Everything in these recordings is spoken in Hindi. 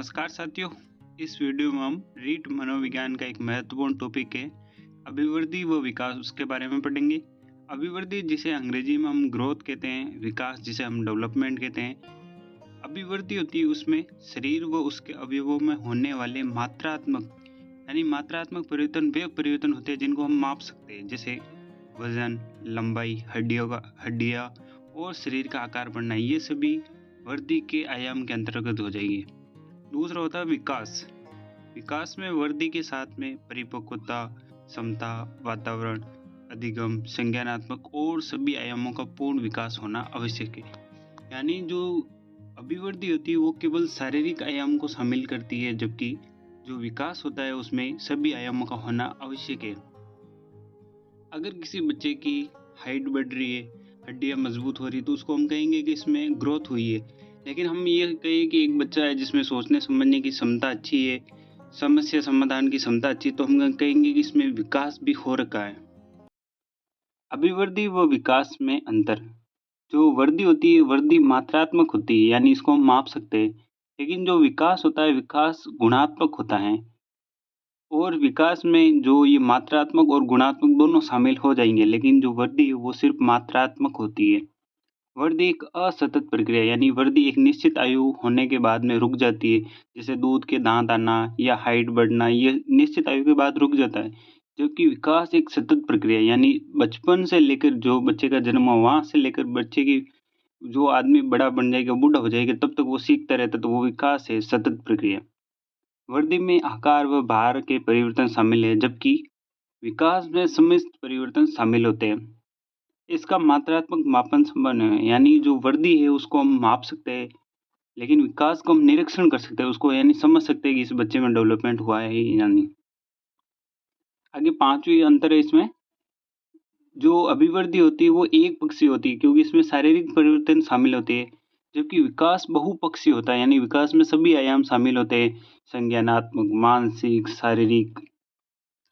नमस्कार साथियों। इस वीडियो में हम रीट मनोविज्ञान का एक महत्वपूर्ण टॉपिक है अभिवृद्धि व विकास, उसके बारे में पढ़ेंगे। अभिवृद्धि जिसे अंग्रेजी में हम ग्रोथ कहते हैं, विकास जिसे हम डेवलपमेंट कहते हैं। अभिवृद्धि होती है उसमें शरीर व उसके अवयवों में होने वाले मात्रात्मक परिवर्तन वे परिवर्तन होते हैं जिनको हम माप सकते हैं, जैसे वजन, लंबाई, हड्डियाँ और शरीर का आकार बढ़ना। ये सभी वृद्धि के आयाम के अंतर्गत हो जाएंगे। दूसरा होता है विकास। विकास में वृद्धि के साथ में परिपक्वता, क्षमता, वातावरण, अधिगम, संज्ञानात्मक और सभी आयामों का पूर्ण विकास होना आवश्यक है। यानी जो अभिवृद्धि होती है वो केवल शारीरिक आयाम को शामिल करती है, जबकि जो विकास होता है उसमें सभी आयामों का होना आवश्यक है। अगर किसी बच्चे की हाइट बढ़ रही है, हड्डियाँ मजबूत हो रही है, तो उसको हम कहेंगे कि इसमें ग्रोथ हुई है। लेकिन हम ये कहें कि एक बच्चा है जिसमें सोचने समझने की क्षमता अच्छी है, समस्या समाधान की क्षमता अच्छी, तो हम कहेंगे कि इसमें विकास भी हो रखा है। अभिवृद्धि व विकास में अंतर। जो वृद्धि होती है, वृद्धि मात्रात्मक होती है, यानी इसको हम माप सकते हैं। लेकिन जो विकास होता है, विकास गुणात्मक होता है। और विकास में जो ये मात्रात्मक और गुणात्मक दोनों शामिल हो जाएंगे, लेकिन जो वृद्धि है वो सिर्फ मात्रात्मक होती है। वृद्धि एक असतत प्रक्रिया, यानी वृद्धि एक निश्चित आयु होने के बाद में रुक जाती है। जैसे दूध के दांत आना या हाइट बढ़ना, ये निश्चित आयु के बाद रुक जाता है। जबकि विकास एक सतत प्रक्रिया, यानी बचपन से लेकर जो बच्चे का जन्म हुआ वहां से लेकर बच्चे की जो आदमी बड़ा बन जाएगा, बूढ़ा हो जाएगा, तब तक वो सीखता रहता है, तो वो विकास है, सतत प्रक्रिया। वृद्धि में आकार व भार के परिवर्तन शामिल है, जबकि विकास में समस्त परिवर्तन शामिल होते हैं। इसका मात्रात्मक मापन संपन्न है, यानी जो वृद्धि है उसको हम माप सकते हैं, लेकिन विकास को हम निरीक्षण कर सकते हैं, उसको यानी समझ सकते हैं कि इस बच्चे में डेवलपमेंट हुआ है या नहीं। आगे पांचवी अंतर है इसमें, जो अभिवृद्धि होती है वो एक पक्षीय होती है, क्योंकि इसमें शारीरिक परिवर्तन शामिल होते हैं। जबकि विकास बहुपक्षीय होता है, यानी विकास में सभी आयाम शामिल होते हैं, संज्ञानात्मक, मानसिक, शारीरिक।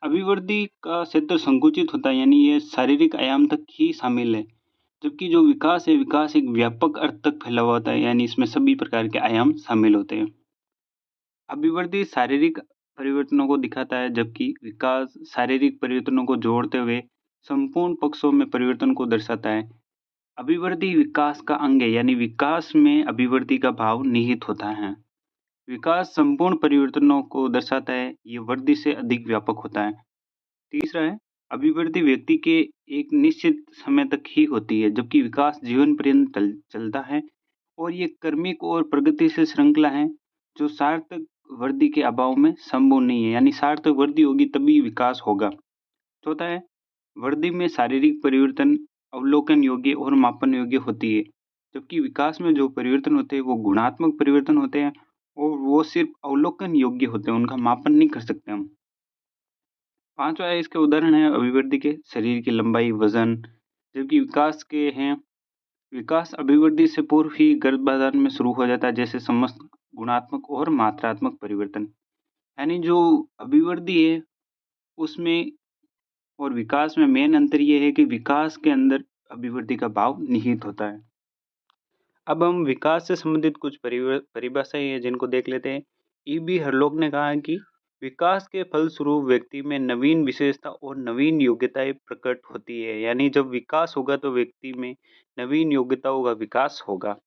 अभिवृद्धि का क्षेत्र संकुचित होता है, यानी ये शारीरिक आयाम तक ही शामिल है। जबकि जो विकास है, विकास एक व्यापक अर्थ तक फैला हुआ होता है, यानी इसमें सभी प्रकार के आयाम शामिल होते हैं। अभिवृद्धि शारीरिक परिवर्तनों को दिखाता है, जबकि विकास शारीरिक परिवर्तनों को जोड़ते हुए संपूर्ण पक्षों में परिवर्तन को दर्शाता है। अभिवृद्धि विकास का अंग है, यानी विकास में अभिवृद्धि का भाव निहित होता है। विकास संपूर्ण परिवर्तनों को दर्शाता है, ये वृद्धि से अधिक व्यापक होता है। तीसरा है, अभिवृद्धि व्यक्ति के एक निश्चित समय तक ही होती है, जबकि विकास जीवन पर्यंत चलता है। और ये क्रमिक और प्रगतिशील श्रृंखला है, जो सार्थक वृद्धि के अभाव में संभव नहीं है, यानी सार्थक वृद्धि होगी तभी विकास होगा। चौथा है, वृद्धि में शारीरिक परिवर्तन अवलोकन योग्य और मापन योग्य होती है, जबकि विकास में जो परिवर्तन होते हैं वो गुणात्मक परिवर्तन होते हैं और वो सिर्फ अवलोकन योग्य होते हैं, उनका मापन नहीं कर सकते हम। पांचवा है, इसके उदाहरण है अभिवृद्धि के शरीर की लंबाई, वजन। जबकि विकास के हैं, विकास अभिवृद्धि से पूर्व ही गर्भाधान में शुरू हो जाता है, जैसे समस्त गुणात्मक और मात्रात्मक परिवर्तन। यानी जो अभिवृद्धि है उसमें और विकास में मेन अंतर ये है कि विकास के अंदर अभिवृद्धि का भाव निहित होता है। अब हम विकास से संबंधित कुछ परिभाषाएं हैं जिनको देख लेते हैं। ई.बी. हरलोग ने कहा है कि विकास के फलस्वरूप व्यक्ति में नवीन विशेषता और नवीन योग्यताएं प्रकट होती है, यानी जब विकास होगा तो व्यक्ति में नवीन योग्यताओं का विकास होगा।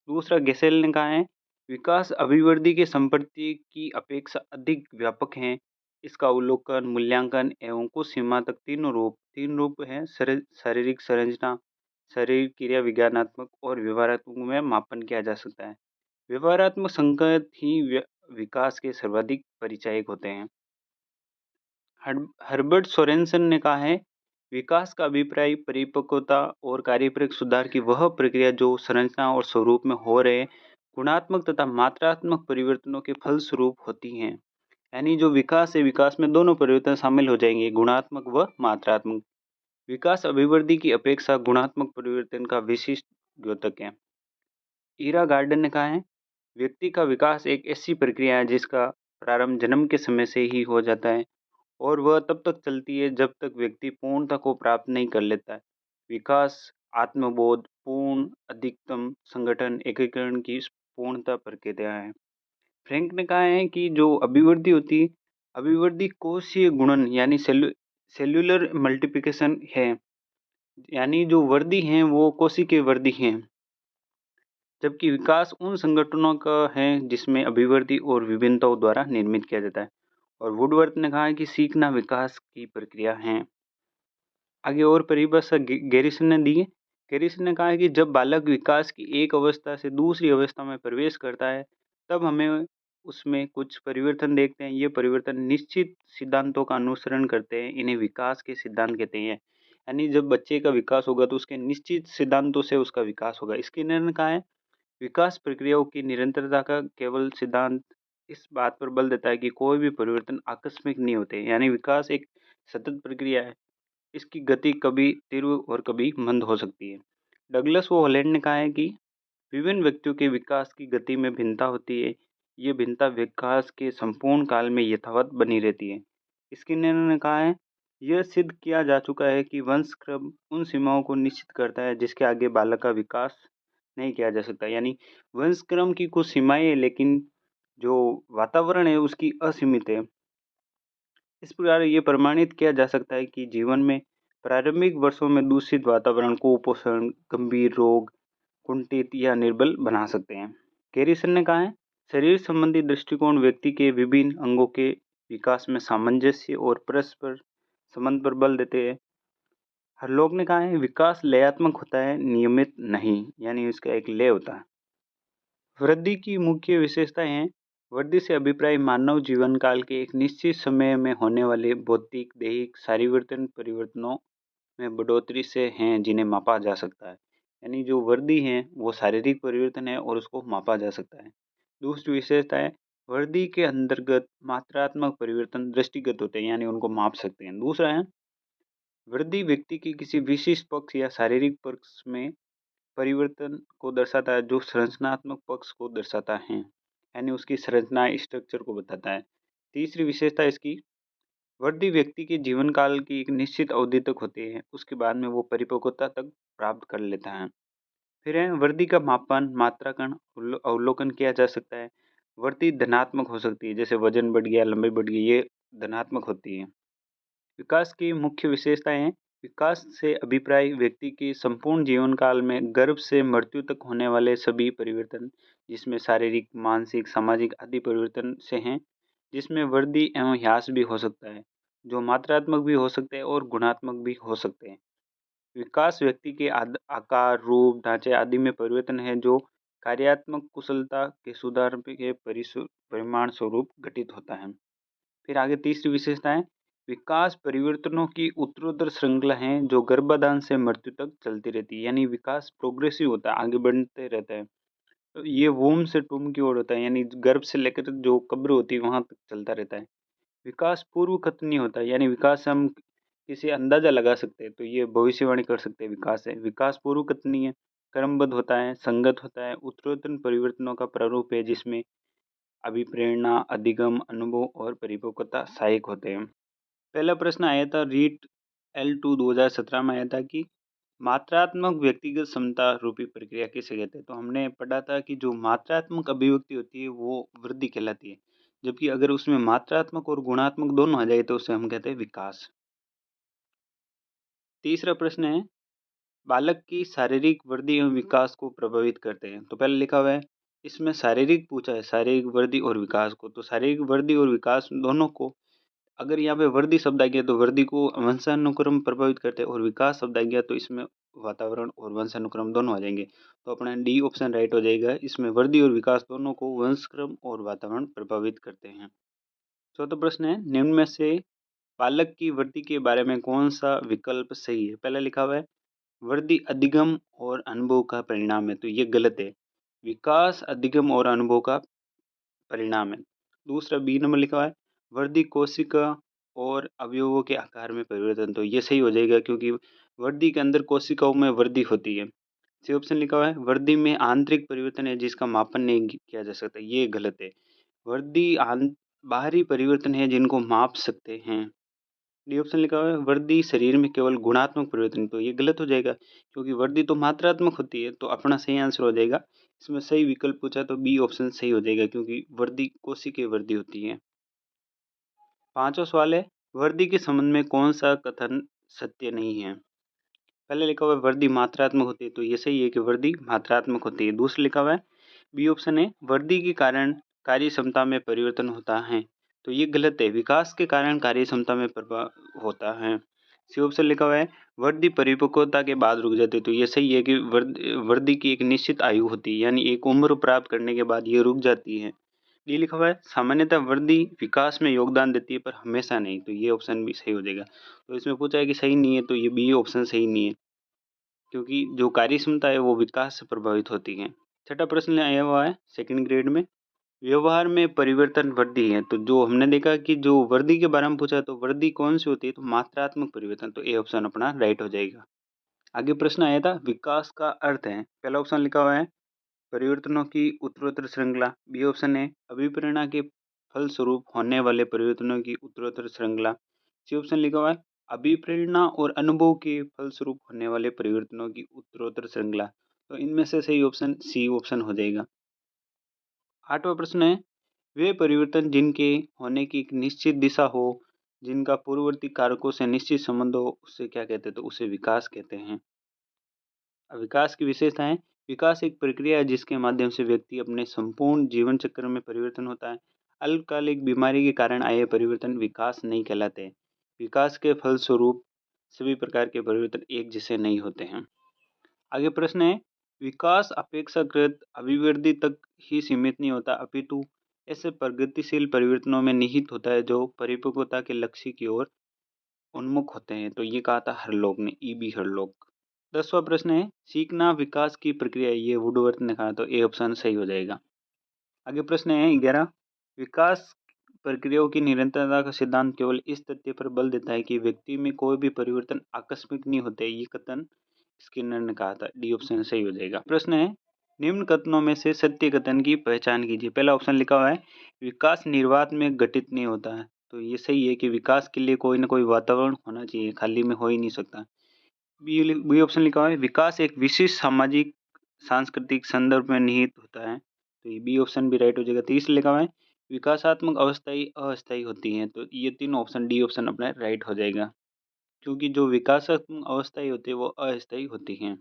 दूसरा, गेसेल ने कहा है, विकास अभिवृद्धि के संपत्ति की अपेक्षा अधिक व्यापक है। इसका अवलोकन, मूल्यांकन एवं कुछ सीमा तक तीन रूप हैं, शारीरिक संरचना, शारीरिक क्रिया, विज्ञानात्मक और व्यवहारात्मक में मापन किया जा सकता है। व्यवहारात्मक संकेत ही विकास के सर्वाधिक परिचायक होते हैं। हर्बर्ट सोरेनसन ने कहा है, विकास का अभिप्राय परिपक्वता और कार्यप्रक सुधार की वह प्रक्रिया जो संरचना और स्वरूप में हो रहे गुणात्मक तथा मात्रात्मक परिवर्तनों के फलस्वरूप होती हैं। यानी जो विकास है, विकास में दोनों परिवर्तन शामिल हो जाएंगे, गुणात्मक व मात्रात्मक। विकास अभिवृद्धि की अपेक्षा गुणात्मक परिवर्तन का विशिष्ट द्योतक है। ईरा गार्डन ने कहा है, व्यक्ति का विकास एक ऐसी प्रक्रिया है जिसका प्रारंभ जन्म के समय से ही हो जाता है और वह तब तक चलती है जब तक व्यक्ति पूर्णता को प्राप्त नहीं कर लेता है। विकास आत्मबोध, पूर्ण अधिकतम संगठन, एकीकरण की पूर्णता प्रक्रिया है। फ्रैंक ने कहा है कि जो अभिवृद्धि कोशीय गुणन यानी सेल्युलर मल्टीप्लिकेशन है, यानी जो वृद्धि हैं वो कोशिकीय वृद्धि हैं, जबकि विकास उन संगठनों का है जिसमें अभिवृद्धि और विभिन्नताओं द्वारा निर्मित किया जाता है। और वुडवर्थ ने कहा है कि सीखना विकास की प्रक्रिया है। आगे और परिभाषा गैरिसन ने दी है। गैरिसन ने कहा है कि जब बालक विकास की एक अवस्था से दूसरी अवस्था में प्रवेश करता है, तब हमें उसमें कुछ परिवर्तन देखते हैं। ये परिवर्तन निश्चित सिद्धांतों का अनुसरण करते हैं, इन्हें विकास के सिद्धांत कहते हैं। यानी जब बच्चे का विकास होगा तो उसके निश्चित सिद्धांतों से उसका विकास होगा। स्किनर ने कहा है विकास प्रक्रियाओं की निरंतरता का केवल सिद्धांत इस बात पर बल देता है कि कोई भी परिवर्तन आकस्मिक नहीं होते, यानी विकास एक सतत प्रक्रिया है। इसकी गति कभी तीव्र और कभी मंद हो सकती है। डगलस वो हॉलैंड ने कहा है कि विभिन्न व्यक्तियों के विकास की गति में भिन्नता होती है। ये भिन्नता विकास के संपूर्ण काल में यथावत बनी रहती है। स्किनर ने कहा है यह सिद्ध किया जा चुका है कि वंशक्रम उन सीमाओं को निश्चित करता है जिसके आगे बालक का विकास नहीं किया जा सकता। यानी वंशक्रम की कुछ सीमाएं हैं, लेकिन जो वातावरण है उसकी असीमित है। इस प्रकार ये प्रमाणित किया जा सकता है कि जीवन में प्रारंभिक वर्षों में दूषित वातावरण कुपोषण, गंभीर रोग, कुंठित या निर्बल बना सकते हैं। कैरिसन ने कहा है शरीर संबंधी दृष्टिकोण व्यक्ति के विभिन्न अंगों के विकास में सामंजस्य और परस्पर संबंध पर बल देते हैं। हर लोग ने कहा है विकास लयात्मक होता है, नियमित नहीं, यानी इसका एक लय होता है। वृद्धि की मुख्य विशेषताएं हैं। वृद्धि से अभिप्राय मानव जीवन काल के एक निश्चित समय में होने वाले भौतिक, दैहिक, शारीरिक परिवर्तनों में बढ़ोतरी से हैं जिन्हें मापा जा सकता है। यानी जो वृद्धि है वो शारीरिक परिवर्तन है और उसको मापा जा सकता है। दूसरी विशेषता है वृद्धि के अंतर्गत मात्रात्मक परिवर्तन दृष्टिगत होते हैं, यानी उनको माप सकते हैं। दूसरा है वृद्धि व्यक्ति के किसी विशिष्ट पक्ष या शारीरिक पक्ष में परिवर्तन को दर्शाता है जो संरचनात्मक पक्ष को दर्शाता है, यानी उसकी संरचना स्ट्रक्चर को बताता है। तीसरी विशेषता इसकी वृद्धि व्यक्ति के जीवन काल की एक निश्चित अवधि तक होती है, उसके बाद में वो परिपक्वता तक प्राप्त कर लेता है। फिर है वृद्धि का मापन, मात्रांकन, अवलोकन किया जा सकता है। वृद्धि धनात्मक हो सकती है, जैसे वजन बढ़ गया, लंबाई बढ़ गई, ये धनात्मक होती है। विकास की मुख्य विशेषताएं हैं विकास से अभिप्राय व्यक्ति के संपूर्ण जीवन काल में गर्भ से मृत्यु तक होने वाले सभी परिवर्तन, जिसमें शारीरिक, मानसिक, सामाजिक आदि परिवर्तन से हैं, जिसमें वृद्धि एवं ह्रास भी हो सकता है, जो मात्रात्मक भी हो सकते हैं और गुणात्मक भी हो सकते हैं। विकास व्यक्ति के आकार, रूप, ढांचे आदि में परिवर्तन है जो कार्यात्मक कुशलता के सुधार के परिमाण स्वरूप घटित होता है। फिर आगे तीसरी विशेषता है विकास परिवर्तनों की उत्तरोत्तर श्रृंखला है जो गर्भाधान से मृत्यु तक चलती रहती है, यानी विकास प्रोग्रेसिव होता है, आगे बढ़ते रहता है। तो ये वोम से टूम की ओर होता है, यानी गर्भ से लेकर जो कब्र होती है वहां तक चलता रहता है। विकास पूर्वगत नहीं होता है, यानी विकास हम किसी अंदाजा लगा सकते हैं, तो ये भविष्यवाणी कर सकते हैं विकास है। विकास पूर्वगत नहीं है, क्रमबद्ध होता है, संगत होता है, उत्तरोत्तर परिवर्तनों का प्रारूप है जिसमें अभिप्रेरणा, अधिगम, अनुभव और परिपक्वता सहायक होते हैं। पहला प्रश्न आया था रीट L2 2017 में आया था कि मात्रात्मक व्यक्तिगत क्षमता रूपी प्रक्रिया किसे कहते हैं। तो हमने पढ़ा था कि जो मात्रात्मक अभिव्यक्ति होती है वो वृद्धि कहलाती है, जबकि अगर उसमें मात्रात्मक और गुणात्मक दोनों आ जाए तो उसे हम कहते हैं विकास। तीसरा प्रश्न है बालक की शारीरिक वृद्धि एवं विकास को प्रभावित करते हैं। तो पहले लिखा हुआ है इसमें शारीरिक पूछा है, शारीरिक वृद्धि और विकास को। तो शारीरिक वृद्धि और विकास दोनों को, अगर यहाँ पे वृद्धि शब्द आ गया तो वृद्धि को वंशानुक्रम प्रभावित करते हैं, और विकास शब्द आ गया तो इसमें वातावरण और वंशानुक्रम दोनों आ जाएंगे। तो अपना डी ऑप्शन राइट हो जाएगा। इसमें वृद्धि और विकास दोनों को वंशक्रम और वातावरण प्रभावित करते हैं। चौथा प्रश्न है निम्न में से बालक की वृद्धि के बारे में कौन सा विकल्प सही है। पहला लिखा हुआ है वृद्धि अधिगम और अनुभव का परिणाम है, तो ये गलत है। विकास अधिगम और अनुभव का परिणाम है। दूसरा बी नंबर लिखा हुआ है वृद्धि कोशिका और अवयवों के आकार में परिवर्तन, तो ये सही हो जाएगा क्योंकि वृद्धि के अंदर कोशिकाओं में वृद्धि होती है। सी ऑप्शन लिखा हुआ है वृद्धि में आंतरिक परिवर्तन है जिसका मापन नहीं किया जा सकता, ये गलत है। वृद्धि बाहरी परिवर्तन है जिनको माप सकते हैं। डी ऑप्शन लिखा हुआ है वृद्धि शरीर में केवल गुणात्मक परिवर्तन, तो ये गलत हो जाएगा क्योंकि वृद्धि तो मात्रात्मक होती है, तो अपना सही आंसर हो जाएगा। इसमें सही विकल्प पूछा तो बी ऑप्शन सही हो जाएगा क्योंकि वृद्धि कोशिकीय वृद्धि होती है। पांचवा सवाल है वृद्धि के संबंध में कौन सा कथन सत्य नहीं है। पहले लिखा हुआ है वृद्धि मात्रात्मक होती है, तो ये सही है कि वृद्धि मात्रात्मक होती है। दूसरा लिखा हुआ है बी ऑप्शन है वृद्धि के कारण कार्य क्षमता में परिवर्तन होता है, तो ये गलत है। विकास के कारण कार्य क्षमता में प्रभाव होता है। सी ऑप्शन लिखा हुआ है वृद्धि परिपक्वता के बाद रुक जाती है, तो ये सही है कि वृद्धि की एक निश्चित आयु होती है, यानी एक उम्र प्राप्त करने के बाद ये रुक जाती है। डी लिखा हुआ है सामान्यतः वृद्धि विकास में योगदान देती है पर हमेशा नहीं, तो ये ऑप्शन भी सही हो जाएगा। तो इसमें पूछा है कि सही नहीं है, तो ये बी ऑप्शन सही नहीं है क्योंकि जो कार्य क्षमता है वो विकास से प्रभावित होती है। छठा प्रश्न आया हुआ है सेकंड ग्रेड में व्यवहार में परिवर्तन वृद्धि है, तो जो हमने देखा कि जो वृद्धि के बारे में पूछा तो वृद्धि कौन सी होती है, तो मात्रात्मक परिवर्तन, तो ए ऑप्शन अपना राइट हो जाएगा। आगे प्रश्न आया था विकास का अर्थ है। पहला ऑप्शन लिखा हुआ है परिवर्तनों की उत्तरोत्तर श्रृंखला, बी ऑप्शन है अभिप्रेरणा के फलस्वरूप होने वाले परिवर्तनों की उत्तरोत्तर श्रृंखला, सी ऑप्शन लिखा हुआ है अभिप्रेरणा और अनुभव के फलस्वरूप होने वाले परिवर्तनों की उत्तरोत्तर श्रृंखला, तो इनमें से सही ऑप्शन सी ऑप्शन हो जाएगा। आठवां प्रश्न है वे परिवर्तन जिनके होने की एक निश्चित दिशा हो, जिनका पूर्ववर्ती कारकों से निश्चित संबंध हो, उससे क्या कहते हैं, तो उसे विकास कहते हैं। अब विकास की विशेषताएं विकास एक प्रक्रिया है जिसके माध्यम से व्यक्ति अपने संपूर्ण जीवन चक्र में परिवर्तन होता है। अल्पकालिक बीमारी के कारण आए परिवर्तन विकास नहीं कहलाते। विकास के फलस्वरूप सभी प्रकार के परिवर्तन एक जैसे नहीं होते हैं। आगे प्रश्न है विकास अपेक्षाकृत अभिवृद्धि तक ही सीमित नहीं होता अपितु ऐसे प्रगतिशील परिवर्तनों में निहित होता है जो परिपक्वता के लक्ष्य की ओर उन्मुख होते हैं, तो ये कहा था हरलोग ने, ईबी हरलोग। 10वां प्रश्न है सीखना विकास की प्रक्रिया है, ये वुडवर्थ ने कहा, तो ए ऑप्शन सही हो जाएगा। आगे प्रश्न है 11 विकास प्रक्रियाओं की निरंतरता का सिद्धांत केवल इस तथ्य पर बल देता है कि व्यक्ति में कोई भी परिवर्तन आकस्मिक नहीं होते, ये कथन स्किनर ने कहा था, डी ऑप्शन सही हो जाएगा। प्रश्न है निम्न कथनों में से सत्य कथन की पहचान कीजिए। पहला ऑप्शन लिखा हुआ है विकास निर्वात में घटित नहीं होता है, तो ये सही है कि विकास के लिए कोई ना कोई वातावरण होना चाहिए, खाली में हो ही नहीं सकता। बी ऑप्शन लिखा हुआ है विकास एक विशिष्ट सामाजिक सांस्कृतिक संदर्भ में निहित होता है, तो ये बी ऑप्शन भी राइट हो जाएगा। तीसरा लिखा हुआ है विकासात्मक अवस्थाई अस्थायी होती हैं, तो ये तीनों ऑप्शन डी ऑप्शन अपना राइट हो जाएगा क्योंकि जो विकासात्मक अवस्थाएं होती है वो अस्थायी होती हैं।